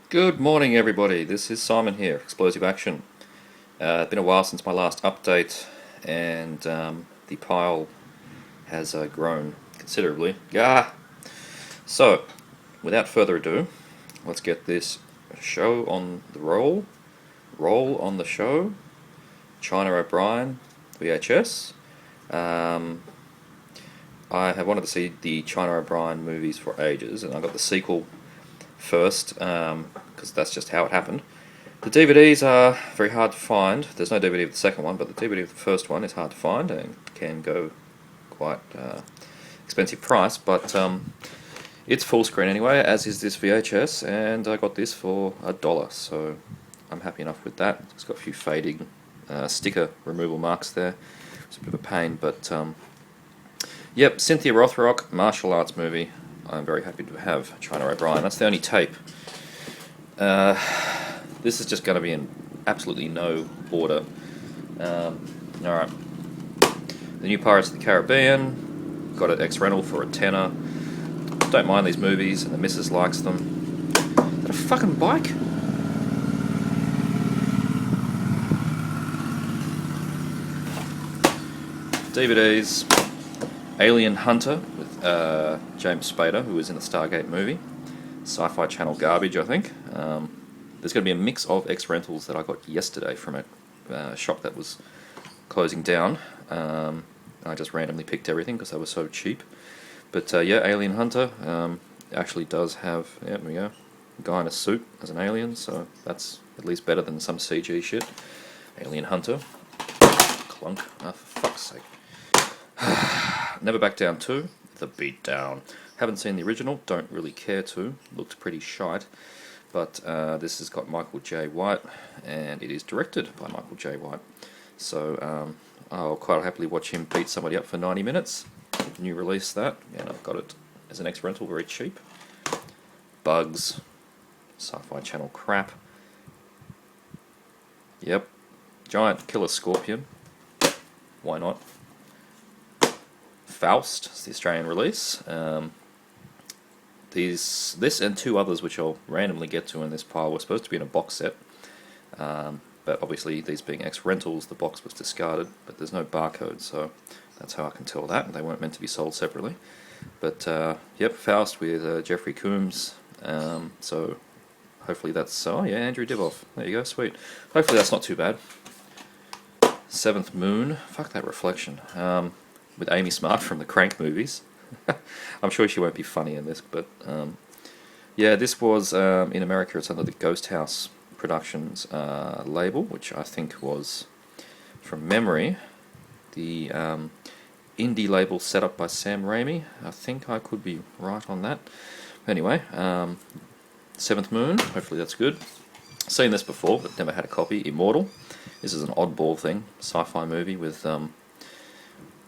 Good morning, everybody. This is Simon here, Explosive Action. It's been a while since my last update, and the pile has grown considerably. So, without further ado, let's get this show on the roll. Roll on the show. China O'Brien, VHS. Um, I have wanted to see the China O'Brien movies for ages, and I got the sequel first, because that's just how it happened. The DVDs are very hard to find. There's no DVD of the second one, but the DVD of the first one is hard to find and can go quite expensive price, but it's full screen anyway, as is this VHS, and I got this for $1, so I'm happy enough with that. It's got a few fading sticker removal marks there. It's a bit of a pain, but yep, Cynthia Rothrock, martial arts movie. I'm very happy to have China O'Brien. That's the only tape. This is just going to be in absolutely no order. Alright. The new Pirates of the Caribbean. Got it ex-rental for a tenner. Don't mind these movies, and the missus likes them. Is that a fucking bike? DVDs. Alien Hunter with James Spader, who was in the Stargate movie. Sci-Fi Channel garbage, I think. There's going to be a mix of ex-rentals that I got yesterday from a shop that was closing down. I just randomly picked everything because they were so cheap. But yeah, Alien Hunter actually does have, yeah, there we go, a guy in a suit as an alien, so that's at least better than some CG shit. Alien Hunter. Clunk. Oh, for fuck's sake. Never Back Down 2, The Beatdown. Haven't seen the original, don't really care to. Looked pretty shite. But this has got Michael J. White, and it is directed by Michael J. White. So I'll quite happily watch him beat somebody up for 90 minutes. New release that, and I've got it as an ex-rental, very cheap. Bugs. Sci-Fi Channel crap. Yep. Giant killer scorpion. Why not? Faust, it's the Australian release. This and two others, which I'll randomly get to in this pile, were supposed to be in a box set. But obviously, these being ex-rentals, the box was discarded, but there's no barcode, so that's how I can tell that. They weren't meant to be sold separately. But, yep, Faust with Jeffrey Combs. So hopefully that's... Oh, yeah, Andrew Divoff. There you go, sweet. Hopefully that's not too bad. Seventh Moon. Fuck that reflection. With Amy Smart from the Crank movies. I'm sure she won't be funny in this, but yeah, this was in America. It's under the Ghost House Productions label, which I think was, from memory, the indie label set up by Sam Raimi. I think I could be right on that. Anyway, Seventh Moon. Hopefully that's good. Seen this before, but never had a copy. Immortal. This is an oddball thing, sci-fi movie with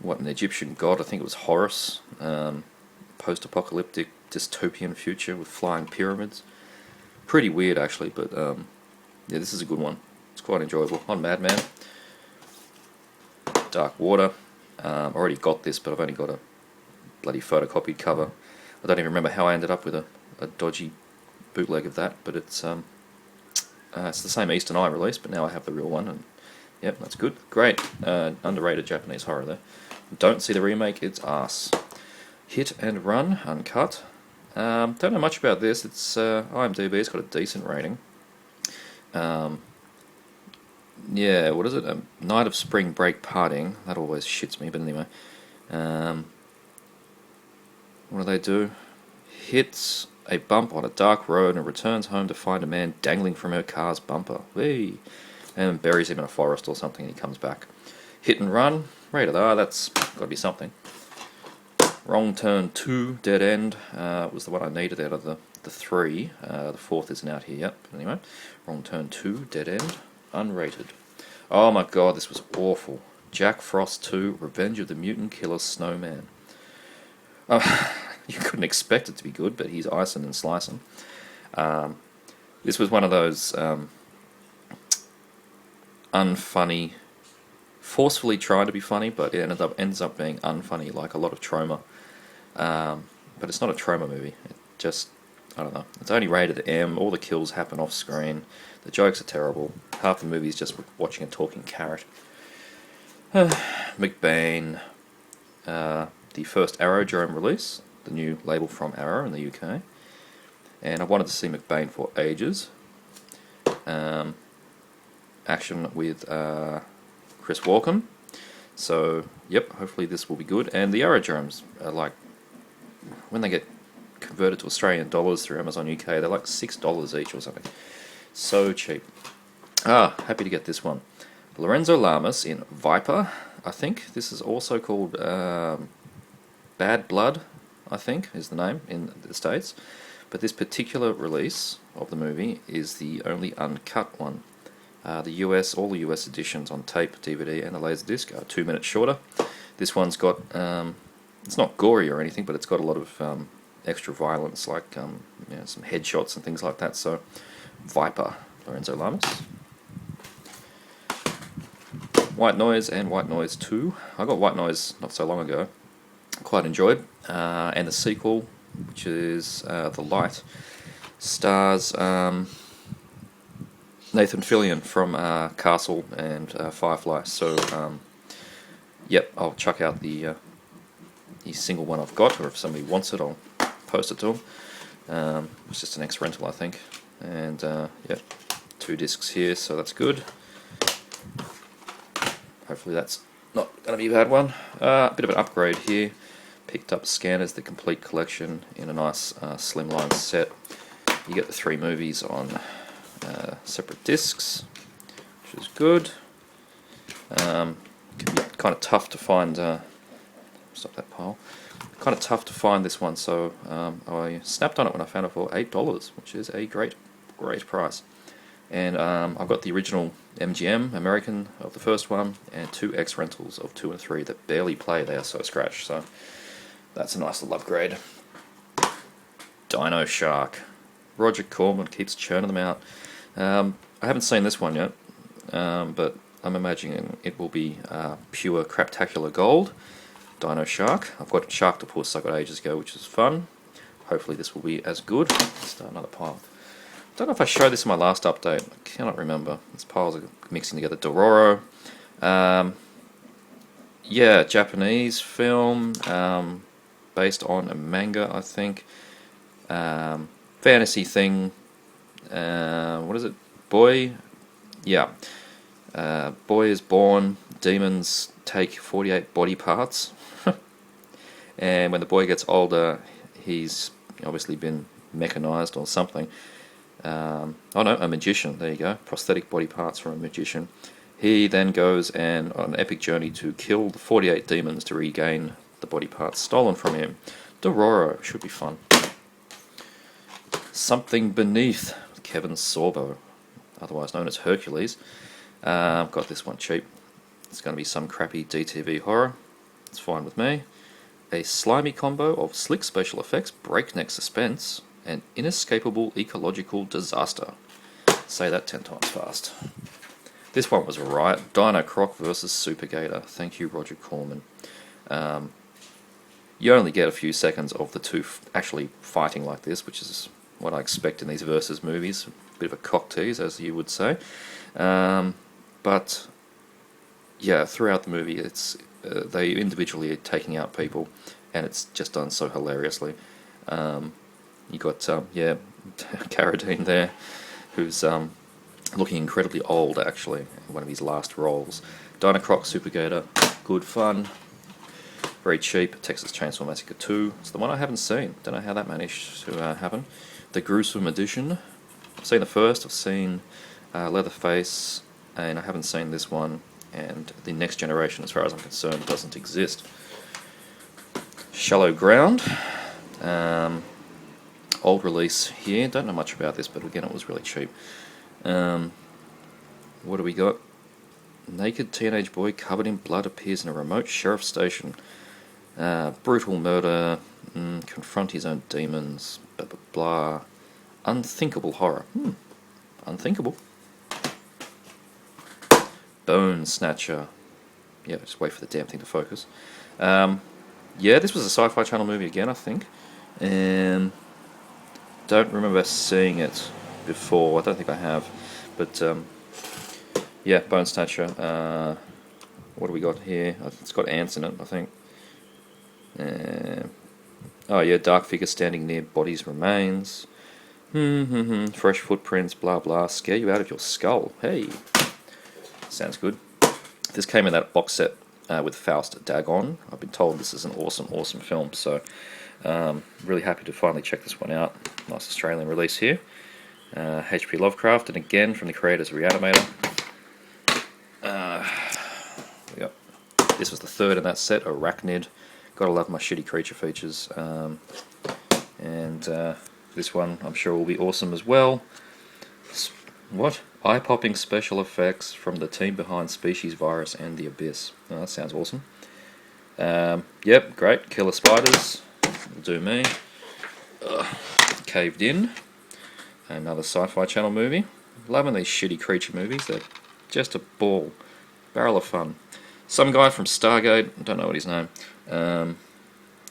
what, an Egyptian god, I think it was Horus, post-apocalyptic dystopian future with flying pyramids. Pretty weird actually, but yeah, this is a good one. It's quite enjoyable. On Mad Men. Dark Water. Already got this, but I've only got a bloody photocopied cover. I don't even remember how I ended up with a dodgy bootleg of that, but it's the same Eastern Eye release, but now I have the real one, and yep, that's good. Great. Underrated Japanese horror there. Don't see the remake, it's arse. Hit and Run, uncut. Don't know much about this. It's IMDb, it's got a decent rating. Yeah, what is it? A Night of Spring Break Partying. That always shits me, but anyway. What do? Hits a bump on a dark road and returns home to find a man dangling from her car's bumper. Whee! And buries him in a forest or something, and he comes back. Hit and Run, rated R, that's got to be something. Wrong Turn 2, Dead End, was the one I needed out of the three. The fourth isn't out here yet, but anyway. Wrong Turn 2, Dead End, unrated. Oh my god, this was awful. Jack Frost 2, Revenge of the Mutant Killer Snowman. You couldn't expect it to be good, but he's icing and slicing. This was one of those unfunny, forcefully trying to be funny, but it ends up being unfunny, like a lot of Trauma. But it's not a Trauma movie. It just I don't know. It's only rated M. All the kills happen off screen. The jokes are terrible. Half the movie is just watching a talking carrot. McBain, the first Arrow release, the new label from Arrow in the UK, and I wanted to see McBain for ages. Action with Chris Walken. So, yep, hopefully this will be good. And the aerodromes are like, when they get converted to Australian dollars through Amazon UK, they're like $6 each or something. So cheap. Happy to get this one. Lorenzo Lamas in Viper, I think. This is also called Bad Blood, I think, is the name in the States. But this particular release of the movie is the only uncut one. All the US editions on tape, DVD, and the Laserdisc are 2 minutes shorter. This one's got, it's not gory or anything, but it's got a lot of extra violence, like some headshots and things like that. So, Viper, Lorenzo Lamas. White Noise and White Noise 2. I got White Noise not so long ago. Quite enjoyed. And the sequel, which is The Light, stars Nathan Fillion from Castle and Firefly. So, yep, I'll chuck out the single one I've got, or if somebody wants it, I'll post it to them. It's just an ex-rental, I think. And, yeah, 2 discs here, so that's good. Hopefully that's not going to be a bad one. A bit of an upgrade here. Picked up Scanners, the complete collection, in a nice slimline set. You get the 3 movies on separate discs, which is good. Can be kind of tough to find. Stop that pile. Kind of tough to find this one, so I snapped on it when I found it for $8, which is a great price. And I've got the original MGM American of the first one, and 2 X rentals of 2 and 3 that barely play. They are so scratched, so that's a nice little upgrade. Dino Shark. Roger Corman keeps churning them out. I haven't seen this one yet, but I'm imagining it will be pure craptacular gold. Dino Shark. I've got Sharktopus I got ages ago, which is fun. Hopefully this will be as good. Let's start another pile. Don't know if I showed this in my last update. I cannot remember. These piles are mixing together. Dororo. Yeah, Japanese film, based on a manga, I think. Fantasy thing. What is it? Boy? Yeah. Boy is born. Demons take 48 body parts. And when the boy gets older, he's obviously been mechanized or something. Oh no, a magician, there you go. Prosthetic body parts from a magician. He then goes on an epic journey to kill the 48 demons to regain the body parts stolen from him. Dororo, should be fun. Something Beneath, Kevin Sorbo, otherwise known as Hercules. I've got this one cheap. It's going to be some crappy DTV horror. It's fine with me. A slimy combo of slick special effects, breakneck suspense, and inescapable ecological disaster. Say that 10 times fast. This one was alright. Dino Croc versus Super Gator. Thank you, Roger Corman. You only get a few seconds of the 2 actually fighting like this, which is what I expect in these versus movies. A bit of a cock tease, as you would say. But yeah, throughout the movie, it's they individually are taking out people, and it's just done so hilariously. You got Carradine there, who's looking incredibly old, actually, in one of his last roles. Dino Croc, Super Gator, good fun, very cheap. Texas Chainsaw Massacre 2, it's the one I haven't seen. Don't know how that managed to happen. The Gruesome Edition, I've seen the first, I've seen Leatherface, and I haven't seen this one. And the Next Generation, as far as I'm concerned, doesn't exist. Shallow Ground, old release here. Don't know much about this, but again, it was really cheap. What do we got? Naked teenage boy covered in blood appears in a remote sheriff station. Brutal murder. Confront his own demons. Blah blah blah. Unthinkable horror. Unthinkable. Bone Snatcher. Yeah, just wait for the damn thing to focus. Yeah, this was a Sci-Fi Channel movie again, I think. And don't remember seeing it before. I don't think I have. But, yeah, Bone Snatcher. What do we got here? It's got ants in it, I think. Oh, yeah, dark figure standing near body's remains. Fresh footprints, blah, blah. Scare you out of your skull. Hey. Sounds good. This came in that box set with Faust Dagon. I've been told this is an awesome, awesome film, so really happy to finally check this one out. Nice Australian release here. H.P. Lovecraft, and again from the creators of Reanimator. This was the third in that set, Arachnid. Gotta love my shitty creature features. And this one I'm sure will be awesome as well. What? Eye-popping special effects from the team behind Species, Virus, and The Abyss. Oh, that sounds awesome. Yep, great. Killer Spiders. Will do me. Caved In. Another Sci-Fi Channel movie. Loving these shitty creature movies. They're just a ball. Barrel of fun. Some guy from Stargate. I don't know what his name.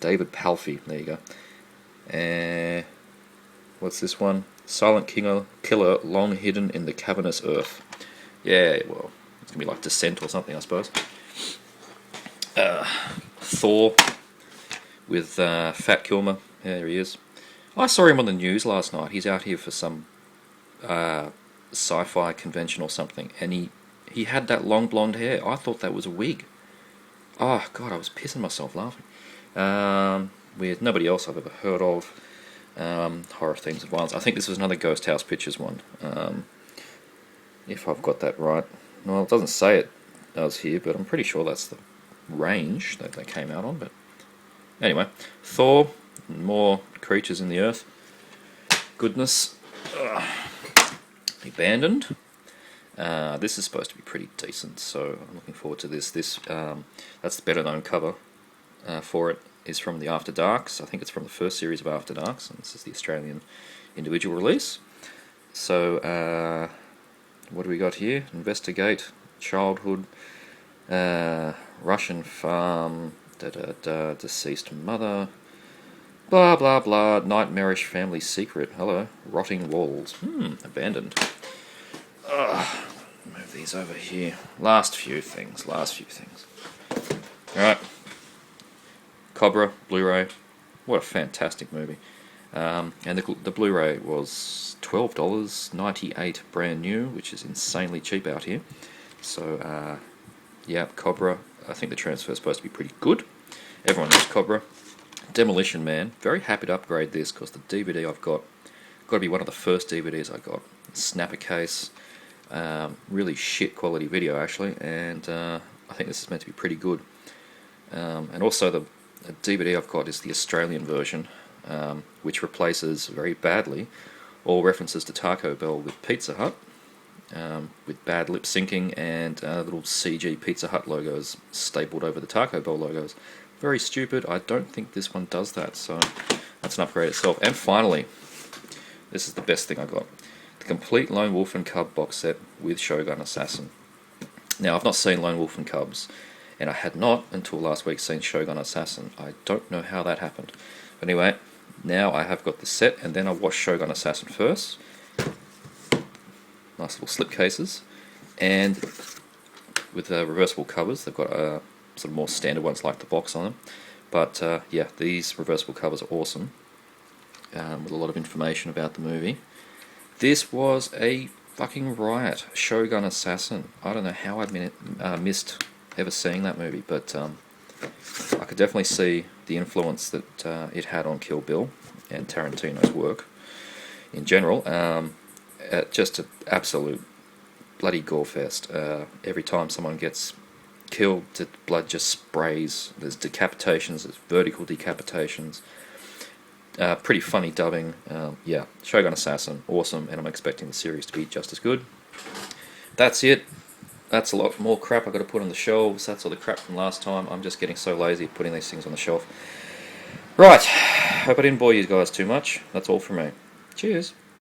David Palfy. There you go. What's this one? Silent Killer long hidden in the cavernous earth. Yeah, well, it's going to be like Descent or something, I suppose. Thor with Fat Kilmer. Yeah, there he is. I saw him on the news last night. He's out here for some sci-fi convention or something, and he had that long blonde hair. I thought that was a wig. Oh, God, I was pissing myself laughing. With nobody else I've ever heard of. Horror themes of violence. I think this was another Ghost House Pictures one. If I've got that right. Well, it doesn't say it does here, but I'm pretty sure that's the range that they came out on. But anyway, Thor, more creatures in the earth. Goodness. Abandoned. This is supposed to be pretty decent, so I'm looking forward to this. That's the better known cover for it. Is from the After Darks. I think it's from the first series of After Darks, and this is the Australian individual release. So, what do we got here? Investigate, childhood, Russian farm, deceased mother, blah blah blah, nightmarish family secret, hello, rotting walls, abandoned. Move these over here. Last few things. Alright. Cobra, Blu-ray. What a fantastic movie. And the Blu-ray was $12.98 brand new, which is insanely cheap out here. So, yeah, Cobra. I think the transfer is supposed to be pretty good. Everyone knows Cobra. Demolition Man. Very happy to upgrade this because the DVD I've got to be one of the first DVDs I got. Snapper case. Really shit quality video, actually. And I think this is meant to be pretty good. And also the DVD I've got is the Australian version, which replaces very badly all references to Taco Bell with Pizza Hut, with bad lip syncing and little CG Pizza Hut logos stapled over the Taco Bell logos. Very stupid. I don't think this one does that, so that's an upgrade itself. And finally, this is the best thing I got. The complete Lone Wolf and Cub box set with Shogun Assassin. Now, I've not seen Lone Wolf and Cubs, and I had not until last week seen Shogun Assassin. I don't know how that happened. But anyway, now I have got the set, and then I watched Shogun Assassin first. Nice little slip cases. And with reversible covers, they've got sort of more standard ones like the box on them. But yeah, these reversible covers are awesome, with a lot of information about the movie. This was a fucking riot. Shogun Assassin. I don't know how I missed ever seeing that movie, but I could definitely see the influence that it had on Kill Bill and Tarantino's work in general. Just an absolute bloody gore fest. Every time someone gets killed, the blood just sprays. There's decapitations, there's vertical decapitations. Pretty funny dubbing. Yeah, Shogun Assassin, awesome, and I'm expecting the series to be just as good. That's it. That's a lot more crap I've got to put on the shelves. That's all the crap from last time. I'm just getting so lazy at putting these things on the shelf. Right, hope I didn't bore you guys too much. That's all from me. Cheers.